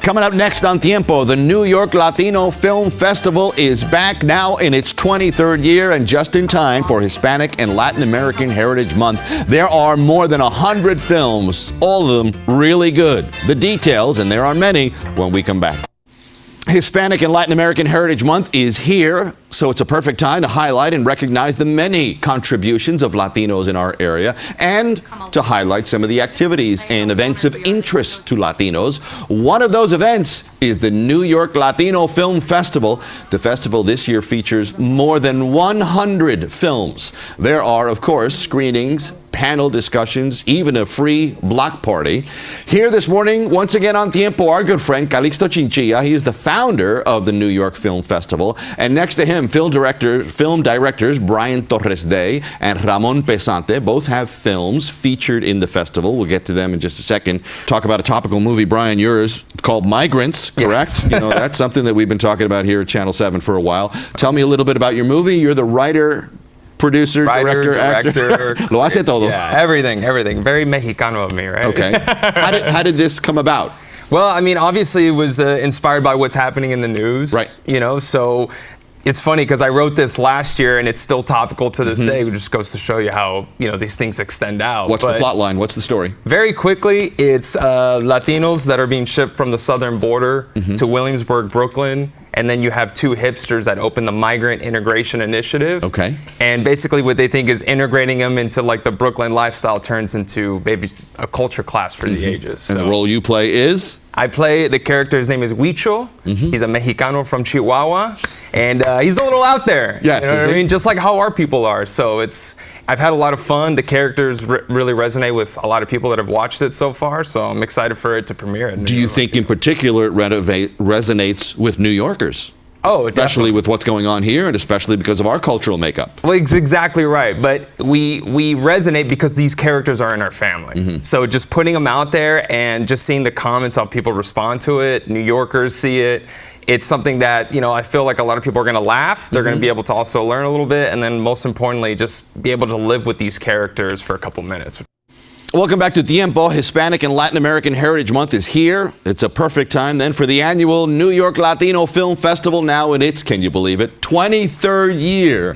Coming up next on Tiempo, the New York Latino Film Festival is back now in its 23rd year and just in time for Hispanic and Latin American Heritage Month. There are more than 100 films, all of them really good. The details, and there are many, when we come back. Hispanic and Latin American Heritage Month is here, so it's a perfect time to highlight and recognize the many contributions of Latinos in our area and to highlight some of the activities and events of interest to Latinos. One of those events is the New York Latino Film Festival. The festival this year features more than 100 films. There are, of course, screenings, panel discussions, even a free block party. Here this morning, once again on Tiempo, our good friend Calixto Chinchilla. He is the founder of the New York Film Festival. And next to him, film directors Bryan Torresdey and Ramon Pesante both have films featured in the festival. We'll get to them in just a second. Talk about a topical movie, Bryan, yours, called Migrants, correct? Yes. You know, that's something that we've been talking about here at Channel 7 for a while. Tell me a little bit about your movie. You're the writer, producer, director, actor. Lo hace todo. Yeah, everything. Very Mexicano of me, right? Okay. How did this come about? Well, I mean, obviously it was inspired by what's happening in the news. Right. You know, so it's funny because I wrote this last year and it's still topical to this day. It just goes to show you how, you know, these things extend out. What's the plot line? What's the story? Very quickly, it's Latinos that are being shipped from the southern border to Williamsburg, Brooklyn. And then you have two hipsters that open the Migrant Integration Initiative. Okay. And basically what they think is integrating them into like the Brooklyn lifestyle turns into maybe a culture class for the ages. And the role you play is? I play the character, his name is Huicho. He's a Mexicano from Chihuahua. And he's a little out there. Yes, you know what I mean? Just like how our people are. So I've had a lot of fun. The characters really resonate with a lot of people that have watched it so far. So I'm excited for it to premiere. Do you think in particular it resonates with New Yorkers? Oh, especially definitely. with what's going on here, and especially because of our cultural makeup. Well, it's exactly right. But we resonate because these characters are in our family. So just putting them out there and just seeing the comments, how people respond to it, New Yorkers see it. It's something that, you know, I feel like a lot of people are going to laugh. They're going to be able to also learn a little bit. And then most importantly, just be able to live with these characters for a couple minutes. Welcome back to Tiempo. Hispanic and Latin American Heritage Month is here. It's a perfect time then for the annual New York Latino Film Festival, now in its, can you believe it, 23rd year.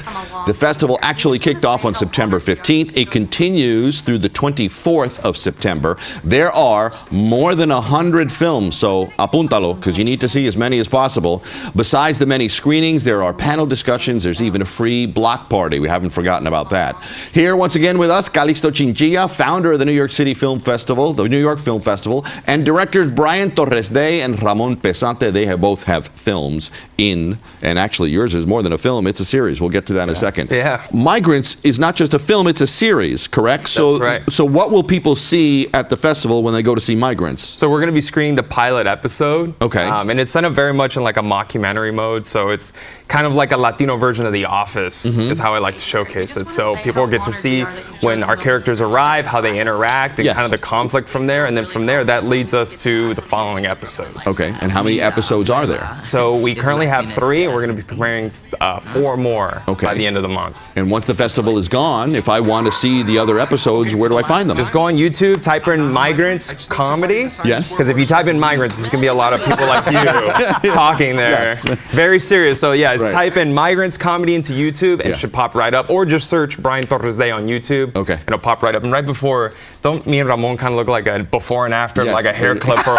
The festival actually kicked off on September 15th. It continues through the 24th of September. There are more than 100 films, so apúntalo, because you need to see as many as possible. Besides the many screenings, there are panel discussions. There's even a free block party. We haven't forgotten about that. Here once again with us, Calixto Chinchilla, founder of the New York City Film Festival, the New York Film Festival, and directors Bryan Torresdey and Ramon Pesante. They both have films in, and actually yours is more than a film, it's a series. We'll get to that in a second. Yeah. Migrants is not just a film, it's a series, correct? That's right. So what will people see at the festival when they go to see Migrants? So we're going to be screening the pilot episode. Okay. And it's set up very much in like a mockumentary mode. So it's kind of like a Latino version of The Office is how I like to showcase it. So people get to see when our characters arrive, how they interact, and kind of the conflict from there. And then from there, that leads us to the following episodes. Okay. And how many episodes are there? So we currently have 3, and we're going to be preparing 4 more by the end of the month. And once the festival is gone, if I want to see the other episodes, where do I find them? Just go on YouTube, type in Migrants Comedy. Yes. Because if you type in Migrants, there's going to be a lot of people like you talking there. Yes. Very serious. So yeah, type in Migrants Comedy into YouTube, and it should pop right up. Or just search Bryan Torresdey on YouTube. Okay. And it'll pop right up. And right before, don't me and Ramon kind of look like a before and after, like a hair clip or